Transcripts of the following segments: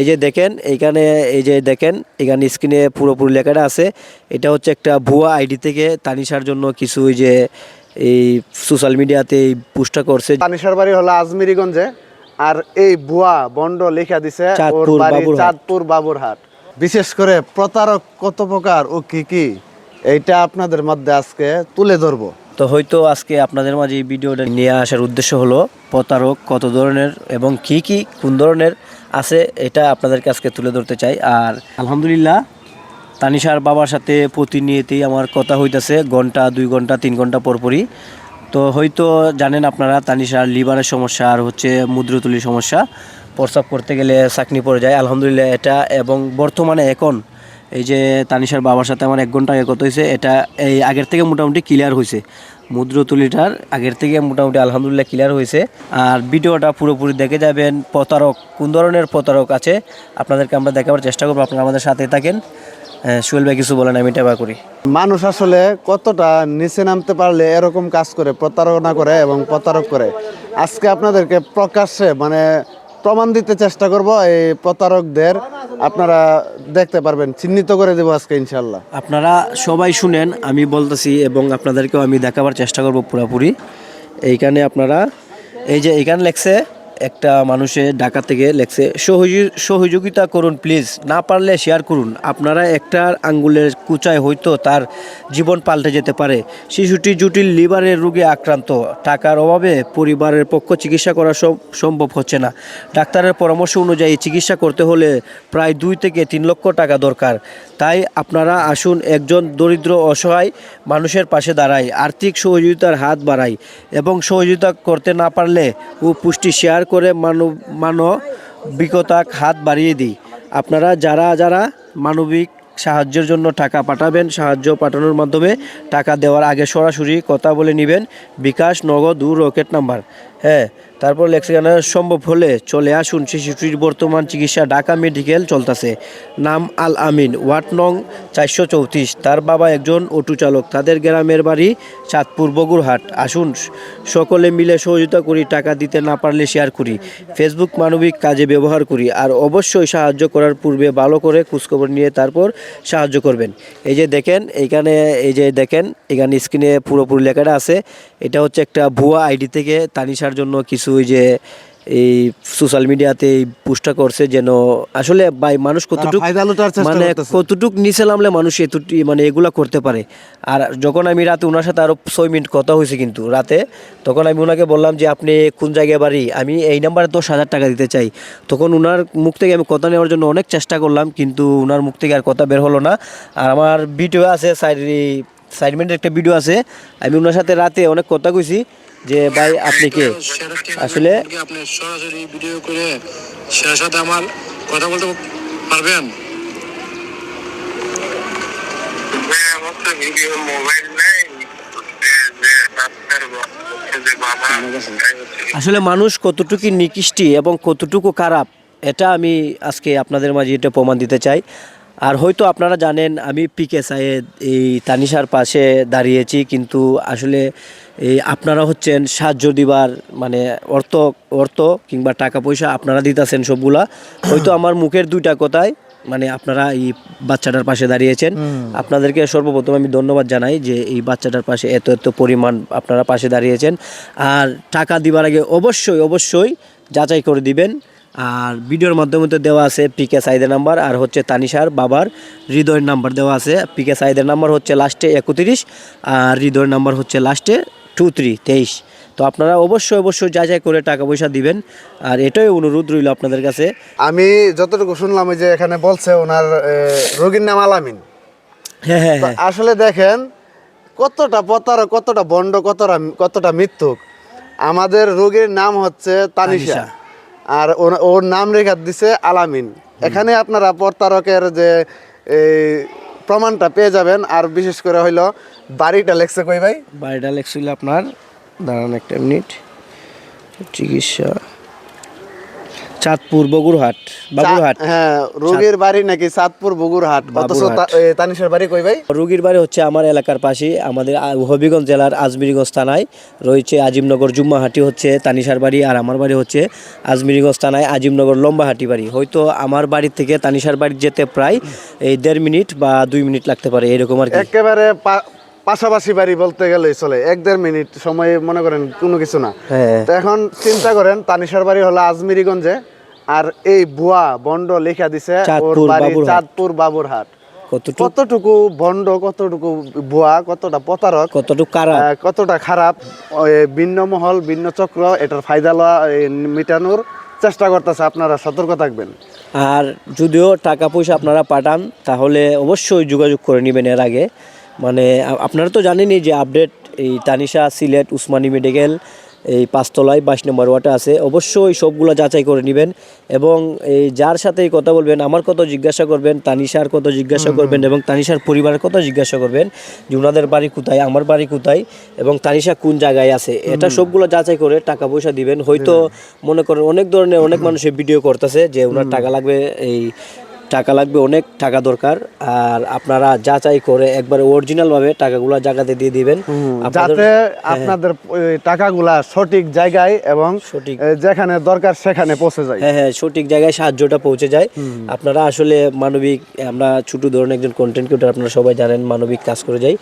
এই যে দেখেন এইখানে, এই যে দেখেন এখানে স্ক্রিনে পুরোপুরি লেখাটা আছে। এটা হচ্ছে একটা ভুয়া আইডি থেকে তানিশার জন্য কিছু ওই যে এই সোশ্যাল মিডিয়াতে এই পোস্টটা করছে। তানিশার বাড়ি হলো আজমিরিগঞ্জে, আর এই ভুয়া বন্ড লেখা দিছে ওর চাঁদপুর বাড়ি বাবুরহাট। চাঁদপুর বাবুরহাট। বিশেষ করে প্রতারক কত প্রকার ও কি কি, এইটা আপনাদের মধ্যে আজকে তুলে ধরবো। তো হয়তো আজকে আপনাদের মাঝে এই ভিডিওটা নিয়ে আসার উদ্দেশ্য হলো প্রতারক কত ধরনের এবং কি কি কোন ধরনের আছে এটা আপনাদেরকে আজকে তুলে ধরতে চাই। আর আলহামদুলিল্লাহ তানিশার বাবার সাথে প্রতিনিয়তই আমার কথা হইতাছে, ঘন্টা 2 ঘন্টা 3 ঘন্টা পরপরই। তো হয়তো জানেন আপনারা তানিশার লিভারের সমস্যা আর হচ্ছে মুদ্রতুলির সমস্যা, প্রস্রাব করতে গেলে চাকনি পড়ে যায়। আলহামদুলিল্লাহ এটা এবং বর্তমানে এখন এই যে তানিশার বাবার সাথে আমার 1 ঘন্টা আগে কথা হয়েছে, এটা এই আগের থেকে মোটামুটি ক্লিয়ার হয়েছে। মুদ্রতুলিটার আগের থেকে মোটামুটি আলহামদুলিল্লাহ ক্লিয়ার হয়েছে। আর ভিডিওটা পুরোপুরি দেখে যাবেন, প্রতারক কোন ধরনের প্রতারক আছে আপনাদেরকে আমরা দেখাবার চেষ্টা করবো। আপনারা আমাদের সাথে থাকেন। সোহেল ভাই কিছু বলেন, আমি টেবা করি। মানুষ আসলে কতটা নিচে নামতে পারলে এরকম কাজ করে, প্রতারণা করে এবং প্রতারক করে। আজকে আপনাদেরকে প্রকাশ্যে মানে প্রমাণ দিতে চেষ্টা করব। এই প্রতারকদের আপনারা দেখতে পারবেন, চিহ্নিত করে দেবো আজকে ইনশাল্লাহ। আপনারা সবাই শুনেন, আমি বলতেছি এবং আপনাদেরকেও আমি দেখাবার চেষ্টা করব পুরোপুরি। এইখানে আপনারা এই যে এইখানে লেখছে, একটা মানুষের ঢাকা থেকে লেখছে, সহযোগিতা করুন প্লিজ, না পারলে শেয়ার করুন। আপনারা একটা আঙ্গুলের কুচায় হয়তো তার জীবন পাল্টে যেতে পারে। শিশুটি জটিল লিভারের রোগে আক্রান্ত, টাকার অভাবে পরিবারের পক্ষ চিকিৎসা করা সম্ভব হচ্ছে না। ডাক্তারের পরামর্শ অনুযায়ী চিকিৎসা করতে হলে প্রায় 2 থেকে 3 লক্ষ টাকা দরকার। তাই আপনারা আসুন একজন দরিদ্র অসহায় মানুষের পাশে দাঁড়াই, আর্থিক সহযোগিতার হাত বাড়াই এবং সহযোগিতা করতে না পারলে ও পুষ্টি শেয়ার করে মানবিকতা হাত বাড়িয়ে দিই। আপনারা যারা যারা মানবিক সাহায্যের জন্য টাকা পাঠাবেন, সাহায্য পাঠানোর মাধ্যমে টাকা দেওয়ার আগে সরাসরি কথা বলে নেবেন, বিকাশ, নগদ ও রকেট নাম্বার। হ্যাঁ, তারপর লেখা সম্ভব হলে চলে আসুন। শিশুটির বর্তমান চিকিৎসা ঢাকা মেডিকেল চলতেছে। নাম আল আমিন, ওয়ার্ড নং 434। তার বাবা একজন অটো চালক, তাদের গ্রামের বাড়ি চাঁদপুর বগুড়হাট। আসুন সকলে মিলে সহযোগিতা করি, টাকা দিতে না পারলে শেয়ার করি, ফেসবুক মানবিক কাজে ব্যবহার করি। আর অবশ্যই সাহায্য করার পূর্বে ভালো করে খোঁজখবর নিয়ে তারপর সাহায্য করবেন। এই যে দেখেন এইখানে, এই যে দেখেন এখানে স্ক্রিনে পুরোপুরি লেখাটা আছে। এটা হচ্ছে একটা ভুয়া আইডি থেকে তানিশার জন্য কিছু ওই যে এই সোশ্যাল মিডিয়াতে এই পোস্টটা করছে, যেন আসলে ভাই মানুষ কতটুক মানে কতটুক নিচে নামলে মানুষ এতটি মানে এগুলা করতে পারে। আর যখন আমি রাতে ওনার সাথে আরও 6 মিনিট কথা হয়েছে কিন্তু রাতে, তখন আমি ওনাকে বললাম যে আপনি কোন জায়গায় বাড়ি, আমি এই নাম্বারে 10,000 টাকা দিতে চাই। তখন ওনার মুখ থেকে আমি কথা নেওয়ার জন্য অনেক চেষ্টা করলাম, কিন্তু ওনার মুখ থেকে আর কথা বের হলো না। আর আমার ভিডিও আছে সাইড মিনিটের একটা ভিডিও আছে, আমি ওনার সাথে রাতে অনেক কথা কইছি যে ভাই আপনি কে, আসলে আপনি সরাসরি ভিডিও করে সেটার সাথে আমার কথা বলতে পারবেন? আসলে মানুষ কতটুকু নিকৃষ্টি এবং কতটুকু খারাপ, এটা আমি আজকে আপনাদের মাঝে এটা প্রমাণ দিতে চাই। আর হয়তো আপনারা জানেন আমি পিকে সাইয়েদ এই তানিশার পাশে দাঁড়িয়েছি, কিন্তু আসলে এই আপনারা হচ্ছেন সাহায্য দিবার মানে অর্থ কিংবা টাকা পয়সা আপনারা দিতেছেন সবগুলা। হয়তো আমার মুখের 2টা কথায় মানে আপনারা এই বাচ্চাটার পাশে দাঁড়িয়েছেন। আপনাদেরকে সর্বপ্রথম আমি ধন্যবাদ জানাই যে এই বাচ্চাটার পাশে এত পরিমাণ আপনারা পাশে দাঁড়িয়েছেন। আর টাকা দিবার আগে অবশ্যই যাচাই করে দিবেন। আর ভিডিওর মাধ্যমে তো দেওয়া আছে পিকে সাইদের নাম্বার, আর হচ্ছে তানিশার বাবার হৃদয়ের নাম্বার দেওয়া আছে। পিকে সাইদের নাম্বার হচ্ছে লাস্টে 31 আর হৃদয়ের নাম্বার হচ্ছে লাস্টে 23। তো আপনারা অবশ্যই যাচাই করে টাকা পয়সা দিবেন। আর এটাই অনুরোধ রইল আপনাদের কাছে। আমি যতটুকু শুনলাম ওই যে এখানে বলছে ওনার রোগীর নাম আলামিন। হ্যাঁ, আসলে দেখেন কতটা প্রতারক, কতটা বন্ড, কতটা মিথ্যুক। আমাদের রোগীর নাম হচ্ছে তানিশা, আর ওর নাম রেখা দিছে আলামিন। এখানে আপনারা প্রতারকের যে প্রমাণটা পেয়ে যাবেন। আর বিশেষ করে হইলো বাড়িটা লেখছে কই ভাই? বাড়িটা লেখছিল আপনার, দাঁড়ান একটা মিনিট, চিকিৎসা চাঁদপুর বগুড়হাট বাবুরহাট। হ্যাঁ, রোগীর বাড়ি নাকি চাঁদপুর বগুড়হাট, অথচ তানিশের বাড়ি কই ভাই? রোগীর বাড়ি হচ্ছে আমার এলাকার পাশে, আমাদের হবিগঞ্জ জেলার আজমিরিগঞ্জ থানায় রয়েছে আজিমনগর জুম্মাহাটি হচ্ছে তানিশার বাড়ি, আর আমার বাড়ি হচ্ছে আজমিরিগঞ্জ থানায় আজিমনগর লম্বাহাটি বাড়ি। হয়তো আমার বাড়ি থেকে তানিশার বাড়ি যেতে প্রায় এই 1.5 মিনিট বা 2 মিনিট লাগতে পারে, এরকম আর কি। একেবারে পাশাপাশি বাড়ি বলতে গেলেই চলে, 1-1.5 মিনিট সময় মনে করেন কোনো কিছু না। হ্যাঁ। তো এখন চিন্তা করেন তানিশার বাড়ি হলো আজমিরিগঞ্জে, আর এই ভুয়া বন্ড লেখা দিছে ওর চাঁদপুর বাড়ি বাবুরহাট। চাঁদপুর বাবুরহাট। কতটুকু কতটুকু বন্ড, কতটুকু ভুয়া, কতটা প্রতারক, কতটুকু খারাপ। কতটা খারাপ, ওই ভিন্ন মহল ভিন্ন চক্র এটার ফায়দা লওয়া মিটানোর চেষ্টা করতেছে। আপনারা সতর্ক থাকবেন। আর যদিও টাকা পয়সা আপনারা পাঠান তাহলে অবশ্যই যোগাযোগ করে নেবেন এর আগে। মানে আপনারা তো জানেনই যে আপডেট এই তানিশা সিলেট উসমানী মেডিকেল এই 5 তলায় 22 নম্বর ওয়ার্ডে আছে। অবশ্যই সবগুলো যাচাই করে নেবেন এবং এই যার সাথেই কথা বলবেন আমার কত জিজ্ঞাসা করবেন, তানিশার কত জিজ্ঞাসা করবেন এবং তানিশার পরিবারের কত জিজ্ঞাসা করবেন যে ওনাদের বাড়ি কোথায়, আমার বাড়ি কোথায় এবং তানিশা কোন জায়গায় আছে, এটা সবগুলো যাচাই করে টাকা পয়সা দিবেন। হয়তো মনে করেন অনেক ধরনের অনেক মানুষের ভিডিও করতেছে যে ওনার টাকা লাগবে, এই টাকা লাগবে, অনেক টাকা দরকার, আর আপনারা যাচাই করে একবারে অরিজিনাল ভাবে টাকাগুলো জায়গাতে দিয়ে দিবেন যাতে আপনাদের টাকাগুলা সঠিক জায়গায় এবং সঠিক যেখানে দরকার সেখানে পৌঁছে যায়। হ্যাঁ হ্যাঁ, সঠিক জায়গায় সাহায্যটা পৌঁছে যায়। আপনারা আসলে মানবিক, আমরা ছোট ধরনের একজন কন্টেন্ট ক্রিয়েটর, আপনারা সবাই জানেন মানবিক কাজ করে যাই।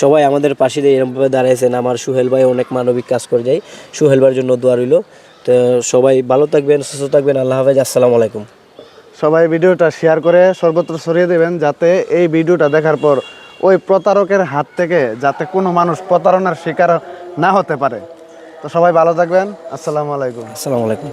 সবাই আমাদের পাশে দিয়ে এরকমভাবে দাঁড়িয়েছেন। আমার সোহেল ভাই অনেক মানবিক কাজ করে যায়, সোহেল ভাইয়ের জন্য দোয়া রইল। তো সবাই ভালো থাকবেন, সুস্থ থাকবেন, আল্লাহ হাফেজ, আসসালামু আলাইকুম। সবাই ভিডিওটা শেয়ার করে সর্বত্র ছড়িয়ে দেবেন, যাতে এই ভিডিওটা দেখার পর ওই প্রতারকের হাত থেকে যাতে কোনো মানুষ প্রতারণার শিকার না হতে পারে। তো সবাই ভালো থাকবেন, আসসালামু আলাইকুম। আসসালামু আলাইকুম।